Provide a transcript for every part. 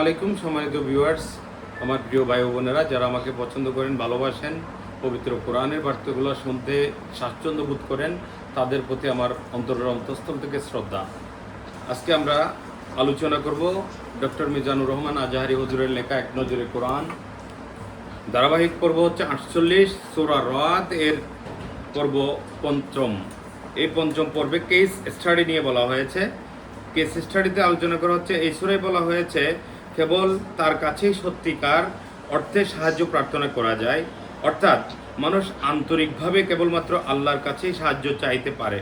আলাইকুম সম্মানিত ভিউয়ার্স, আমার প্রিয় ভাই বোনেরা যারা আমাকে পছন্দ করেন, ভালোবাসেন, পবিত্র কোরআনের বার্তাগুলো শুনতে স্বাচ্ছন্দ্য বোধ করেন, তাদের প্রতি আমার অন্তরের অন্তঃস্থল থেকে শ্রদ্ধা। আজকে আমরা আলোচনা করব ডক্টর মিজানুর রহমান আজহারি হুজুরের লেখা এক নজরে কোরআন ধারাবাহিক পর্ব হচ্ছে 48 সূরা রাদ এর পর্ব পঞ্চম। এই পঞ্চম পর্বে কেস স্টাডি নিয়ে বলা হয়েছে। কেস স্টাডিতে আলোচনা করা হচ্ছে, এই সূরায় বলা হয়েছে কেবল তার কাছেই সত্যিকার অর্থে সাহায্য প্রার্থনা করা যায়, অর্থাৎ মানুষ আন্তরিকভাবে কেবলমাত্র আল্লাহর কাছেই সাহায্য চাইতে পারে।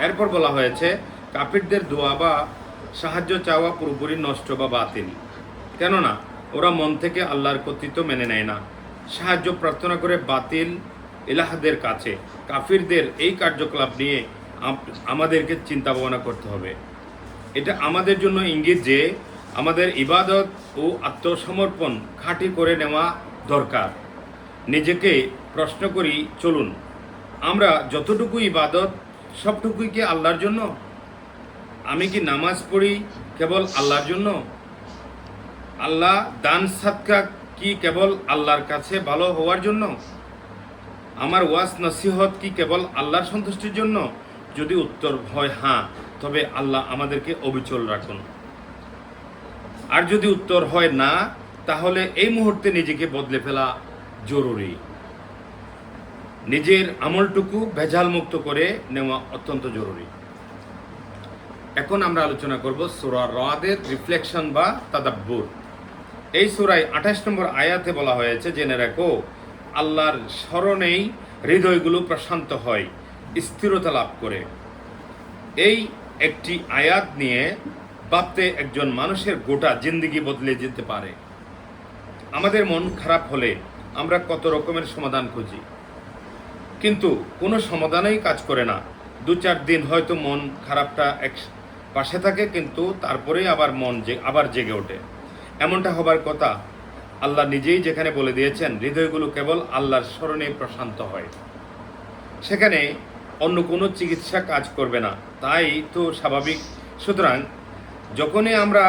এরপর বলা হয়েছে কাফিরদের দোয়া বা সাহায্য চাওয়া পুরোপুরি নষ্ট বা বাতিল, কেননা ওরা মন থেকে আল্লাহর কর্তৃত্ব মেনে নেয় না, সাহায্য প্রার্থনা করে বাতিল ইলাহদের কাছে। কাফিরদের এই কার্যকলাপ নিয়ে আমাদেরকে চিন্তা ভাবনা করতে হবে। এটা আমাদের জন্য ইঙ্গিত যে আমাদের ইবাদত ও আত্মসমর্পণ খাঁটি করে নেওয়া দরকার। নিজেকে প্রশ্ন করি, চলুন আমরা যতটুকু ইবাদত সবটুকুই কি আল্লাহর জন্য? আমি কি নামাজ পড়ি কেবল আল্লাহর জন্য? আল্লাহ দান সাদকা কি কেবল আল্লাহর কাছে ভালো হওয়ার জন্য? আমার ওয়াজ নসিহত কি কেবল আল্লাহর সন্তুষ্টির জন্য? যদি উত্তর হয় হ্যাঁ, তবে আল্লাহ আমাদেরকে অবিচল রাখুন। আর যদি উত্তর হয় না, তাহলে এই মুহূর্তে নিজেকে বদলে ফেলা জরুরি। নিজের আমলটুকু ভেজাল মুক্ত করে নেওয়া অত্যন্ত জরুরি। এখন আমরা আলোচনা করব সূরা রাদের রিফ্লেকশন বা তাদাব্বুর। এই সূরায় 28 নম্বর আয়াতে বলা হয়েছে, জেনে রাখো আল্লাহর স্মরণেই হৃদয়গুলো প্রশান্ত হয়, স্থিরতা লাভ করে। এই একটি আয়াত নিয়ে ভাবতে একজন মানুষের গোটা জিন্দেগি বদলে যেতে পারে। আমাদের মন খারাপ হলে আমরা কত রকমের সমাধান খুঁজি, কিন্তু কোনো সমাধানেই কাজ করে না। 2-4 দিন হয়তো মন খারাপটা এক পাশে থাকে, কিন্তু তারপরেই আবার মন আবার জেগে ওঠে। এমনটা হবার কথা। আল্লাহ নিজেই যেখানে বলে দিয়েছেন হৃদয়গুলো কেবল আল্লাহর স্মরণে প্রশান্ত হয়, সেখানে অন্য কোনো চিকিৎসা কাজ করবে না। তাই তো স্বাভাবিক। সুতরাং যখনই আমরা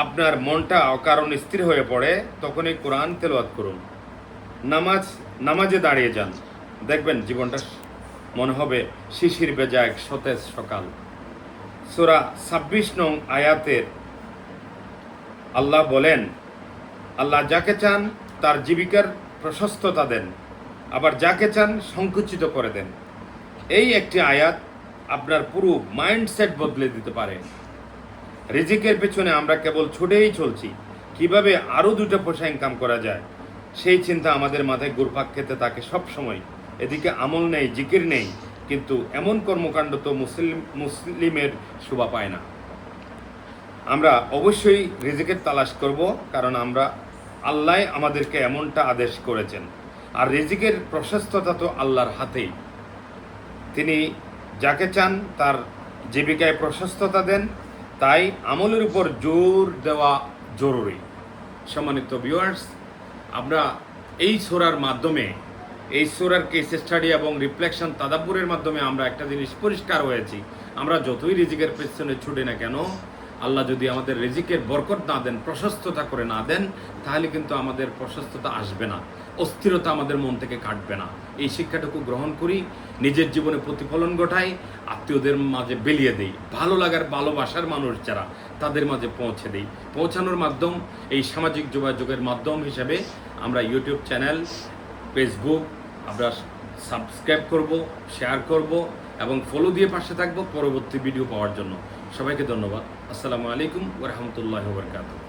আপনার মনটা অকারণ স্থির হয়ে পড়ে, তখনই কোরআন তেলাওয়াত করুন। নামাজে দাঁড়িয়ে যান, দেখবেন জীবনটা মনে হবে শিশির ভেজা এক সতেজ সকাল। সূরা 26 নং আয়াতের আল্লাহ বলেন, আল্লাহ যাকে চান তার জীবিকার প্রশস্ততা দেন, আবার যাকে চান সংকুচিত করে দেন। এই একটি আয়াত আপনার পুরো মাইন্ডসেট বদলে দিতে পারে। রিজিকের পেছনে আমরা কেবল ছুটেই চলছি, কিভাবে আরও 2টা পয়সা ইনকাম করা যায়, সেই চিন্তা আমাদের মাথায় ঘুরপাক খেতে থাকে সব সময়। এদিকে আমল নেই, জিকির নেই, কিন্তু এমন কর্মকাণ্ড তো মুসলিমের শোভা পায় না। আমরা অবশ্যই রিজিকের তালাশ করব, কারণ আল্লাহ আমাদেরকে এমনটা আদেশ করেছেন। আর রিজিকের প্রশস্ততা তো আল্লাহর হাতেই। তিনি যাকে চান তার জীবিকায় প্রশস্ততা দেন, তাই আমলের উপর জোর দেওয়া জরুরি। সম্মানিত ভিউয়ার্স, আমরা এই সূরার মাধ্যমে, এই সূরার কেস স্টাডি এবং রিফ্লেকশন তাদাব্বুরের মাধ্যমে আমরা একটা জিনিস পরিষ্কার হয়েছি, আমরা যতই রিজিকের পেছনে ছুটে না কেন, আল্লাহ যদি আমাদের রিজিকের বরকত না দেন, প্রশস্ততা করে না দেন, তাহলে কিন্তু আমাদের প্রশস্ততা আসবে না, অস্থিরতা আমাদের মন থেকে কাটবে না। এই শিক্ষাটুকু গ্রহণ করি, নিজের জীবনে প্রতিফলন ঘটাই, আত্মীয়দের মাঝে বিলিয়ে দেই, ভালো লাগার ভালোবাসার মানুষ যারা, তাদের মাঝে পৌঁছে দেই। পৌঁছানোর মাধ্যম এই সামাজিক যোগাযোগের মাধ্যম হিসেবে আমরা ইউটিউব চ্যানেল, ফেসবুক আমরা সাবস্ক্রাইব করব, শেয়ার করব এবং ফলো দিয়ে পাশে থাকবো পরবর্তী ভিডিও পাওয়ার জন্য। সবাইকে ধন্যবাদ। আসসালামু আলাইকুম ওয়া রাহমাতুল্লাহি ওয়া বারাকাতুহু।